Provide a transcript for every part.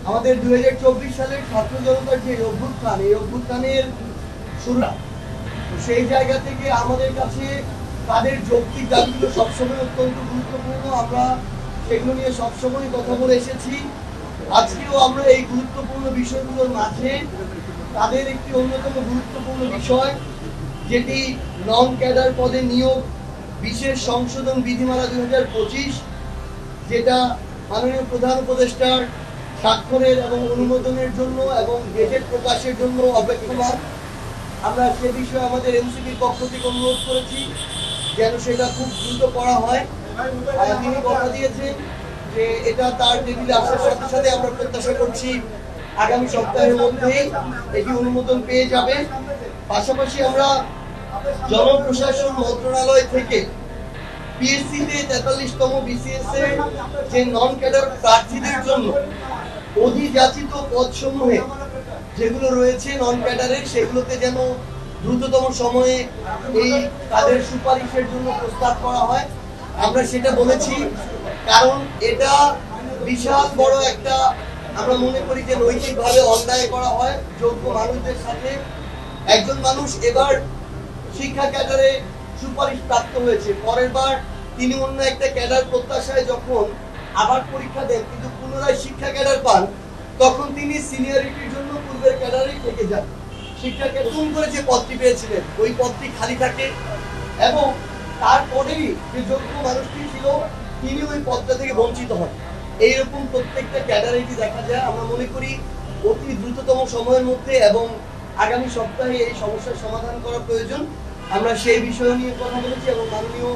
আমাদের 2024 সালের ছাত্র জনতার যে অভ্যুত্থান, এই অভ্যুত্থানের শুরু, সেই জায়গা থেকে আমাদের কাছে তাদের যৌক্তিক দাবিগুলো সবসময় অত্যন্ত গুরুত্বপূর্ণ। আমরা সেগুলো নিয়ে সবসময় কথা বলে এসেছি। আজকেও আমরা এই গুরুত্বপূর্ণ বিষয়গুলোর মাঝে তাদের একটি অন্যতম গুরুত্বপূর্ণ বিষয়, যেটি নন ক্যাডার পদে নিয়োগ বিশেষ সংশোধন বিধিমালা 2025, যেটা মাননীয় প্রধান উপদেষ্টার স্বাক্ষরের এবং অনুমোদনের জন্য এবং গেজেট প্রকাশের জন্য অপেক্ষমান। আমরা সে বিষয়ে আমাদের এমসিপির পক্ষ থেকে অনুরোধ করেছি যেন সেটা খুব দ্রুত করা হয়। তিনি কথা দিয়েছেন যে এটা তার টেবিলে আসার সাথে সাথে আমরা প্রত্যাশা করছি আগামী সপ্তাহের মধ্যেই এটি অনুমোদন পেয়ে যাবে। পাশাপাশি আমরা জনপ্রশাসন মন্ত্রণালয় থেকে পিএসসিতে 43তম বিসিএস এর যে নন ক্যাডার প্রার্থীদের জন্য অধিযাচিত পদসমূহে যেগুলো রয়েছে নন ক্যাডারের, সেগুলোতে যেন দ্রুততম সময়ে এই তাদের সুপারিশের জন্য প্রস্তাব করা হয়। আমরা সেটা বলেছি, কারণ এটা বিশাল বড় একটা, আমরা মনে করি যে নৈতিকভাবে অন্যায় করা হয় যোগ্য মানুষদের সাথে। একজন মানুষ এবার শিক্ষা ক্যাডারে সুপারিশ প্রাপ্ত হয়েছে, পরের বার তিনি অন্য একটা ক্যাডার প্রত্যাশায় যখন আবার পরীক্ষা দেন কিন্তু পুনরায় শিক্ষা ক্যাডার পান, তখন তিনি সিনিয়রিটির জন্য পূর্বের ক্যাডারেই থেকে যান। শিক্ষা ক্যাডার করে যে পদটি পেয়েছিলেন ওই পদটি খালি থাকে এবং তারপরেই যে যোগ্য মানুষটি ছিল তিনি ওই পদটা থেকে বঞ্চিত হন। এইরকম প্রত্যেকটা ক্যাডারেই দেখা যায়। আমরা মনে করি অতি দ্রুততম সময়ের মধ্যে এবং আগামী সপ্তাহে এই সমস্যার সমাধান করা প্রয়োজন। আমরা সেই বিষয় নিয়ে কথা বলেছি এবং মাননীয়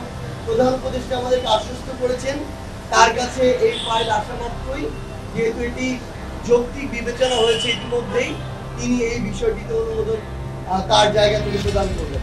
প্রধান উপদেষ্টা আমাদেরকে আশ্বস্ত করেছেন তার কাছে এই ফাইল আসা মাত্রই, যেহেতু এটি যৌক্তিক বিবেচনা হয়েছে ইতিমধ্যেই, তিনি এই বিষয়টিতে অনুমোদন তার জায়গা থেকে প্রদান করবেন।